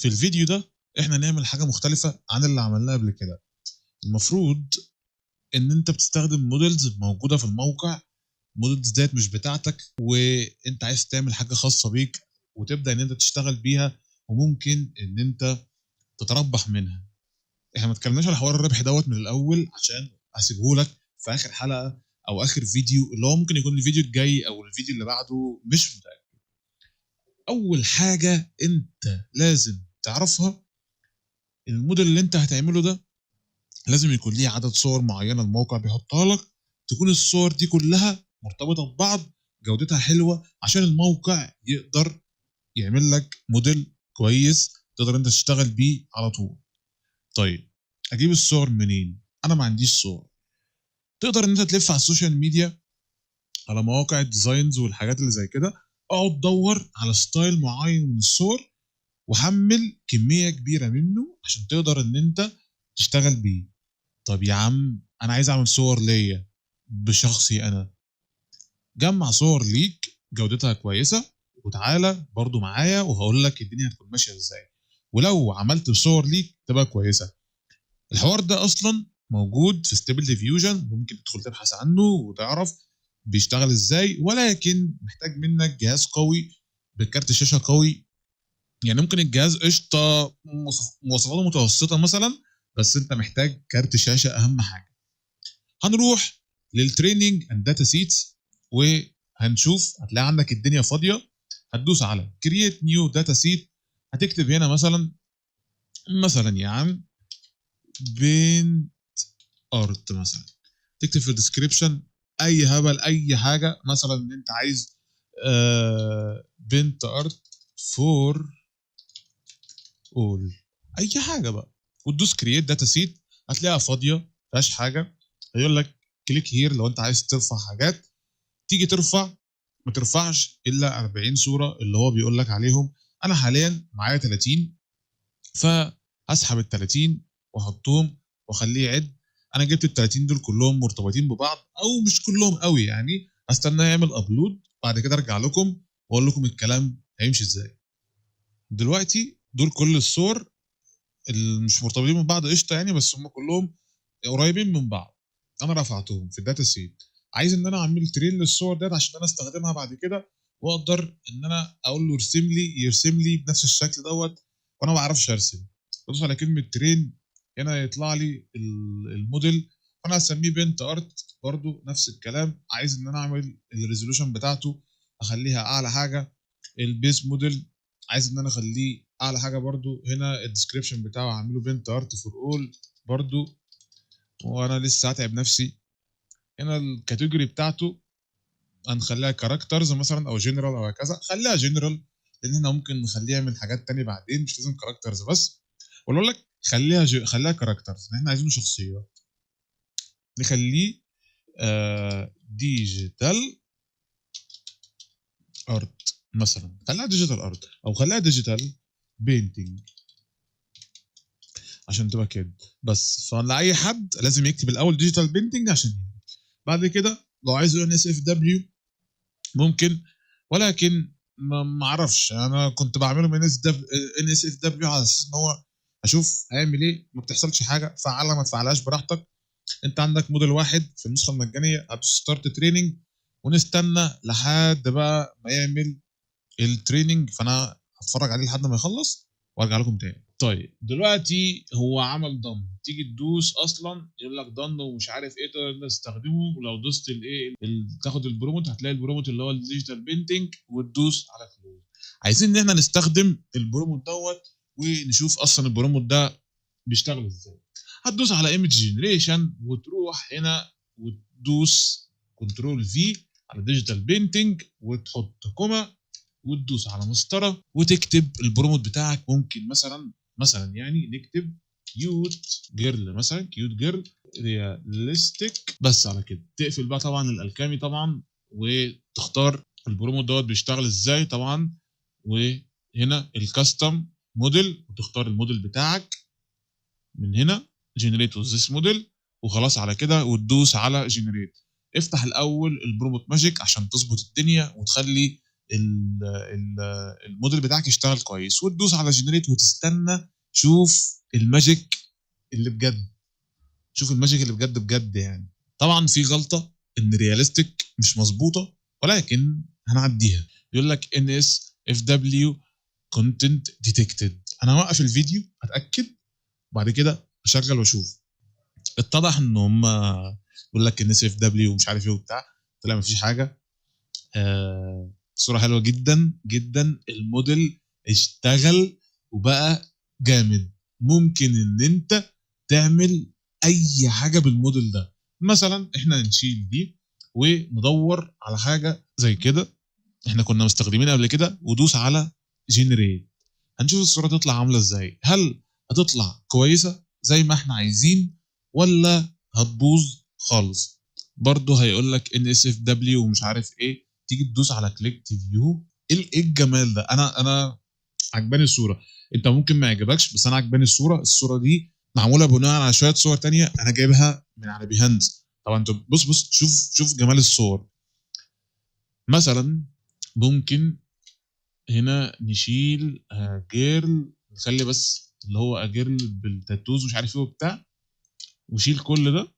في الفيديو ده احنا نعمل حاجه مختلفه عن اللي عملناها قبل كده. المفروض ان انت بتستخدم موديلز موجوده في الموقع. موديلز ديت مش بتاعتك، وانت عايز تعمل حاجه خاصه بيك وتبدا ان انت تشتغل بيها، وممكن ان انت تتربح منها. احنا ما اتكلمناش على حوار الربح دوت من الاول عشان اسيبهولك في اخر حلقه او اخر فيديو، اللي هو ممكن يكون الفيديو الجاي او الفيديو اللي بعده، مش متأكد. اول حاجه انت لازم تعرفها، الموديل اللي انت هتعمله ده لازم يكون ليه عدد صور معينه الموقع بيحطها لك، تكون الصور دي كلها مرتبطه ببعض، جودتها حلوه، عشان الموقع يقدر يعمل لك موديل كويس تقدر انت تشتغل بيه على طول. طيب، اجيب الصور منين؟ انا ما عنديش صور. تقدر ان انت تلف على السوشيال ميديا، على مواقع الديزاينز والحاجات اللي زي كده، اقعد دور على ستايل معين من الصور وحمل كميه كبيره منه عشان تقدر ان انت تشتغل بيه. طب يا عم انا عايز اعمل صور ليا بشخصي انا، جمع صور ليك جودتها كويسه وتعالى برضو معايا وهقول لك الدنيا هتكون ماشيه ازاي. ولو عملت صور ليك تبقى كويسه. الحوار ده اصلا موجود في ستيبل ديفيوجن، ممكن تدخل تبحث عنه وتعرف بيشتغل ازاي، ولكن محتاج منك جهاز قوي بكارت شاشه قوي. يعني ممكن الجهاز قشطه مواصفاته متوسطه مثلا، بس انت محتاج كارت شاشه اهم حاجه. هنروح للتريننج اند داتا سيتس وهنشوف، هتلاقي عندك الدنيا فاضيه. هتدوس على كرييت نيو داتا سيت، هتكتب هنا مثلا يا عم بنت ارت مثلا، تكتب في الديسكريبشن اي هبل، اي حاجه مثلا ان انت عايز بنت ارت فور اول، اي حاجه بقى، وتدوس كرييت داتا سيت. هتلاقيها فاضيه مفيهاش حاجه. هيقول لك كليك هير لو انت عايز ترفع حاجات. تيجي ترفع، ما ترفعش الا 40 صوره اللي هو بيقول لك عليهم. انا حاليا معايا 30، فهسحب ال 30 واحطهم واخليه يعد. انا جبت ال 30 دول كلهم مرتبطين ببعض او مش كلهم قوي، يعني هستناه يعمل ابلود، بعد كده ارجع لكم واقول لكم الكلام هيمشي ازاي. دلوقتي دول كل الصور اللي مش مرتبطين ببعض قشطه يعني، بس هم كلهم قريبين من بعض. انا رفعتهم في الداتا سيت. عايز ان انا اعمل ترين للصور ديت عشان انا استخدمها بعد كده، واقدر ان انا اقول له يرسم لي بنفس الشكل دوت، وانا ما بعرفش ارسم. بدوس على كلمه ترين، هنا يطلع لي الموديل، وانا هسميه بنت ارت. برضو نفس الكلام، عايز ان انا اعمل الريزولوشن بتاعته اخليها اعلى حاجه. البيس موديل عايز ان انا اخليه اعلى حاجه برضو. هنا الديسكريبشن بتاعه هعمله بنت ارت فور اول برضو، وانا لسه هتعب نفسي. هنا الكاتيجوري بتاعته هنخليها كاركترز مثلا او جنرال او هكذا. خليها جنرال لان احنا ممكن نخليها من حاجات تانية بعدين، مش لازم كاركترز بس. ولا اقول لك خليها كاركترز لان احنا عايزينه شخصيات. نخليه ديجيتال ارت مثلا، خليها ديجيتال ارت او خليها ديجيتال بينتنج عشان تبقى كده بس. فلاي حد لازم يكتب الاول ديجيتال بينتنج عشان يبقى. بعد كده لو عايز ان اس اف دبليو ممكن، ولكن ما اعرفش، انا كنت بعمله من ان اس اف دبليو على اساس ان هو اشوف هيعمل ايه. ما بتحصلش حاجه، فعلها ما تفعلهاش براحتك. انت عندك موديل واحد في النسخه المجانيه، هتدوس ستارت تريننج ونستنى لحد بقى ما يعمل التريننج. فانا هتفرج عليه لحد ما يخلص وارجع لكم تاني. طيب دلوقتي هو عمل ضم، تيجي تدوس اصلا يقول لك ضم ومش عارف ايه تقدر تستخدمه. ولو دوست الايه تاخد البروموت، هتلاقي البروموت اللي هو الديجيتال بينتنج وتدوس على كلوز. عايزين ان احنا نستخدم البروموت دوت ونشوف اصلا البروموت ده بيشتغل ازاي. هتدوس على ايمج جنريشن وتروح هنا وتدوس كنترول في على ديجيتال بينتنج وتحط كوما وتدوس على مسطره وتكتب البروموت بتاعك. ممكن مثلا يعني نكتب كيوت جيرل مثلا، كيوت جيرل رياليستيك بس. على كده تقفل بقى طبعا الالكامي طبعا وتختار البروموت دوت بيشتغل ازاي طبعا. وهنا الكاستم موديل وتختار الموديل بتاعك من هنا جنريت ذس موديل وخلاص على كده وتدوس على جنريت. افتح الاول البروموت ماجيك عشان تظبط الدنيا وتخلي الموديل بتاعك يشتغل كويس، وتدوس على جنريت وتستنى شوف الماجيك اللي بجد. شوف الماجيك اللي بجد بجد يعني. طبعا في غلطه ان رياليستيك مش مظبوطه، ولكن هنعديها. يقول لك NSFW content detected. انا هوقف الفيديو اتاكد، وبعد كده اشغل واشوف. اتضح ان هم يقول لك NSFW ومش عارف ايه وبتاع، طلع مفيش حاجه. صوره حلوه جدا جدا، الموديل اشتغل وبقى جامد. ممكن ان انت تعمل اي حاجه بالموديل ده. مثلا احنا نشيل دي وندور على حاجه زي كده احنا كنا مستخدمينها قبل كده، ودوس على جنريت. هنشوف الصوره تطلع عامله ازاي. هل هتطلع كويسه زي ما احنا عايزين ولا هتبوظ خالص؟ برضه هيقول لك NSFW ومش عارف ايه. تيجي تدوس على كليك فيو. ايه الجمال ده؟ انا عجباني الصوره. انت ممكن ما يعجبكش، بس انا عجباني الصوره دي معموله بناء على شويه صور تانية انا جايبها من على بيهانس. طبعا انت بص شوف جمال الصور. مثلا ممكن هنا نشيل جيرل، نخلي بس اللي هو جيرل بالتاتوز ومش عارف ايه وبتاع، وشيل كل ده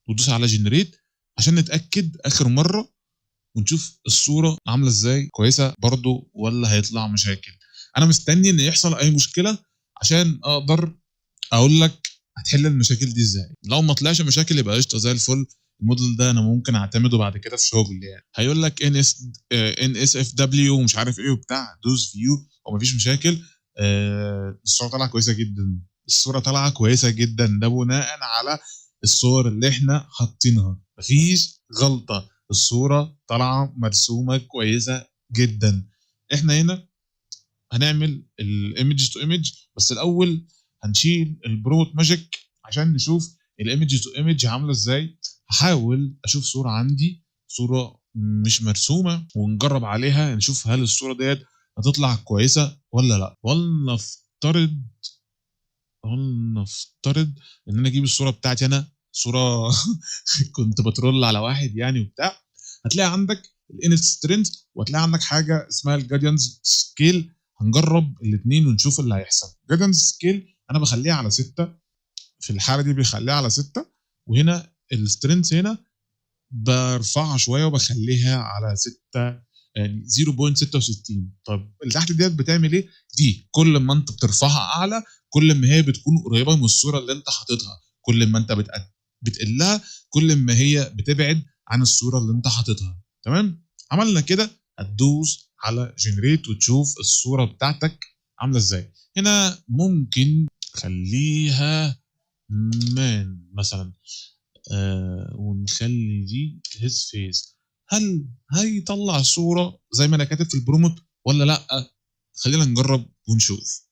ودوس على جنريت عشان نتاكد اخر مره، ونشوف الصوره عامله ازاي، كويسه برضو ولا هيطلع مشاكل. انا مستني ان يحصل اي مشكله عشان اقدر اقول لك هتحل المشاكل دي ازاي. لو ما طلعش مشاكل يبقى قشطه زي الفل. الموديل ده انا ممكن اعتمده بعد كده في شغل يعني. هيقول لك NSFW ومش عارف ايه وبتاع، دوز فيو ومفيش مشاكل. الصوره طالعه كويسه جدا. الصوره طالعه كويسه جدا، ده بناء على الصور اللي احنا حاطينها. مفيش غلطه، الصوره طالعه مرسومه كويسه جدا. احنا هنا هنعمل الايمج تو ايمج، بس الاول هنشيل البروموت ماجيك عشان نشوف الايمج تو ايمج عامله ازاي. هحاول اشوف صوره عندي، صوره مش مرسومه، ونجرب عليها نشوف هل الصوره ديت هتطلع كويسه ولا لا. ولنفترض ان انا اجيب الصوره بتاعتي انا، صوره كنت بترول على واحد يعني وبتاع. هتلاقي عندك الانسترنت، وهتلاقي عندك حاجه اسمها الجاديانز سكيل. هنجرب الاثنين ونشوف اللي هيحصل. جاديانز سكيل انا بخليها على 6، في الحاله دي بيخليها على 6، وهنا السترنت هنا برفعها شويه وبخليها على 6، يعني 0.66. طب اللي تحت ديت بتعمل ايه؟ دي كل ما انت بترفعها اعلى كل ما هي بتكون قريبه من الصوره اللي انت حاططها. كل ما انت بتقلها كل ما هي بتبعد عن الصوره اللي انت حاططها. تمام؟ عملنا كده، هتدوس على جنريت وتشوف الصوره بتاعتك عامله ازاي. هنا ممكن خليها مان مثلا، ونخلي دي هيز فيس. هل هيطلع صوره زي ما انا كاتب في البروموت ولا لا؟ خلينا نجرب ونشوف.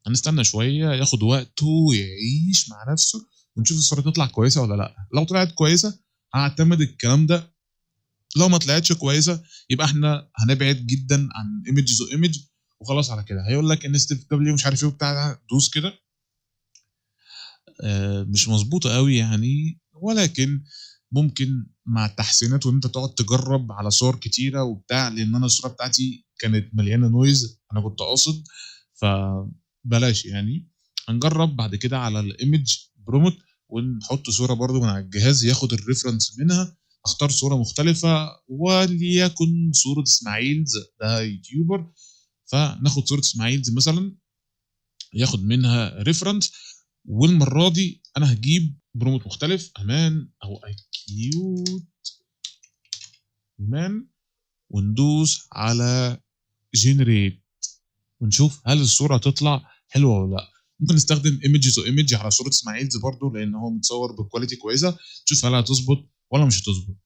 هنستنى شويه ياخد وقته ويعيش مع نفسه، ونشوف الصوره تطلع كويسه ولا لا. لو طلعت كويسه هعتمد الكلام ده. لو ما طلعتش كويسه يبقى احنا هنبعد جدا عن ايمج تو ايمج وخلاص. على كده هيقول لك ان ستيف دبليو مش عارف ايه وبتاع، دوس كده. مش مظبوطه قوي يعني، ولكن ممكن مع التحسينات وان انت تقعد تجرب على صور كتيره وبتاع. لان انا الصوره بتاعتي كانت مليانه نويز، انا كنت قاصد، فبلاش يعني. هنجرب بعد كده على الايمج بروموت ونحط صوره برضو من على الجهاز ياخد الريفرنس منها. اختار صوره مختلفه وليكن صوره اسماعيلز، ده يوتيوبر، فناخد صوره اسماعيلز مثلا ياخد منها ريفرنس. والمره دي انا هجيب بروموت مختلف، امان او اكيوت مان، وندوس على جنريت ونشوف هل الصوره هتطلع حلوه ولا لا. ممكن نستخدم ايمج تو ايمج على صوره اسماعيلز برضو، لان هو متصور بكواليتي كويسه. تشوف هل هتظبط ولا مش هتظبط.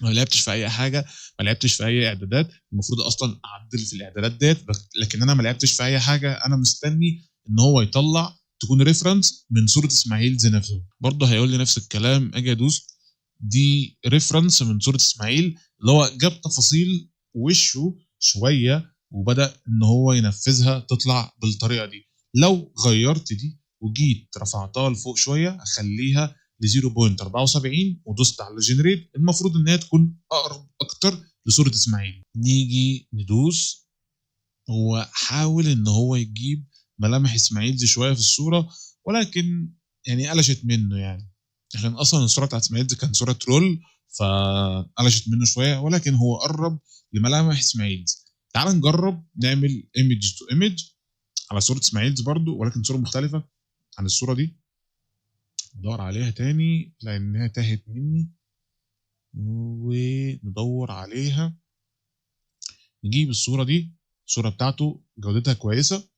ما لعبتش في اي حاجه، ما لعبتش في اي اعدادات. المفروض اصلا اعدل في الاعدادات ديت، لكن انا ما لعبتش في اي حاجه. انا مستني ان هو يطلع تكون ريفرنس من صوره اسماعيل زي نفسه. برضه هيقول لي نفس الكلام، اجي ادوس دي ريفرنس من صوره اسماعيل، اللي هو جاب تفاصيل وشه شويه وبدا ان هو ينفذها تطلع بالطريقه دي. لو غيرت دي وجيت رفعتها لفوق شويه اخليها ل 0.74 ودوست على جنريت، المفروض ان هي تكون اقرب اكتر لصوره اسماعيل. نيجي ندوس، هو حاول ان هو يجيب ملامح اسماعيل دي شويه في الصوره، ولكن يعني قلشت منه يعني، عشان اصلا الصوره بتاعت اسماعيل دي كانت صوره ترول، فقلشت منه شويه، ولكن هو قرب لملامح اسماعيل. تعال نجرب نعمل ايمج تو ايمج على صوره اسماعيل برضو، ولكن صوره مختلفه عن الصوره دي. ندور عليها تاني لانها تاهت مني، وندور عليها. نجيب الصوره دي، الصوره بتاعته جودتها كويسه،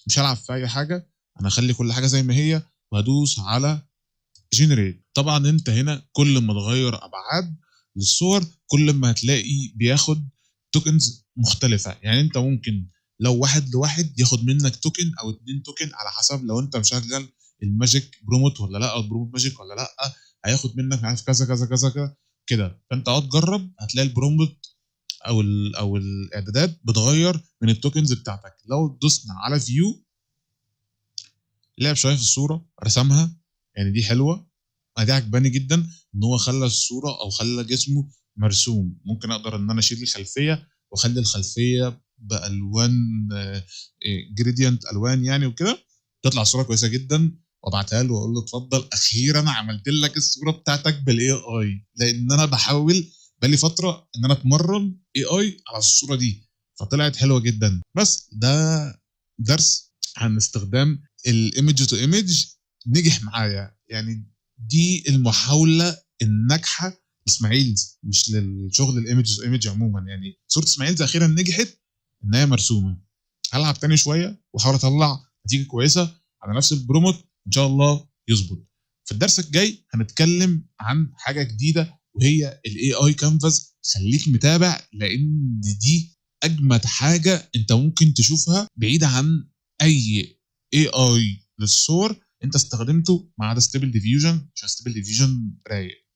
مش هلعب في اي حاجه، انا هخلي كل حاجه زي ما هي، وهدوس على جنريت. طبعا انت هنا كل ما تغير ابعاد للصور كل ما هتلاقي بياخد توكنز مختلفه. يعني انت ممكن لو واحد لواحد ياخد منك توكن او 2 توكن على حسب لو انت مشغل الماجيك بروموت ولا لا، او بروموت ماجيك ولا لا، هياخد منك عارف كذا كذا كذا كذا كده. فانت اقعد جرب، هتلاقي البروموت او الاعدادات بتغير من التوكنز بتاعتك. لو دوسنا على فيو، لعب شويه في الصوره رسمها، يعني دي حلوه، دي عجباني جدا ان هو خلى الصوره او خلى جسمه مرسوم. ممكن اقدر ان انا اشيل الخلفيه واخلي الخلفيه بالوان جريدينت الوان يعني وكده، تطلع صوره كويسه جدا، وابعتها له واقول له اتفضل اخيرا عملت لك الصوره بتاعتك بالاي اي، لان انا بحاول بقالي فتره ان انا اتمرن اي اي على الصوره دي، فطلعت حلوه جدا. بس ده درس عن استخدام الايمج تو ايمج، نجح معايا يعني. دي المحاوله الناجحه اسماعيل، مش للشغل الايمج تو ايمج عموما. يعني صوره اسماعيل اخيرا نجحت ان هي مرسومه. هلعب تاني شويه واحاول اطلع نتيجه كويسه على نفس البروموت، ان شاء الله يظبط. في الدرس الجاي هنتكلم عن حاجه جديده، وهي الاي اي كانفاس. خليك متابع لان دي اجمد حاجه انت ممكن تشوفها بعيد عن اي اي للصور انت استخدمته، ما عدا ستيبل ديفيوجن، عشان ستيبل ديفيوجن رايق.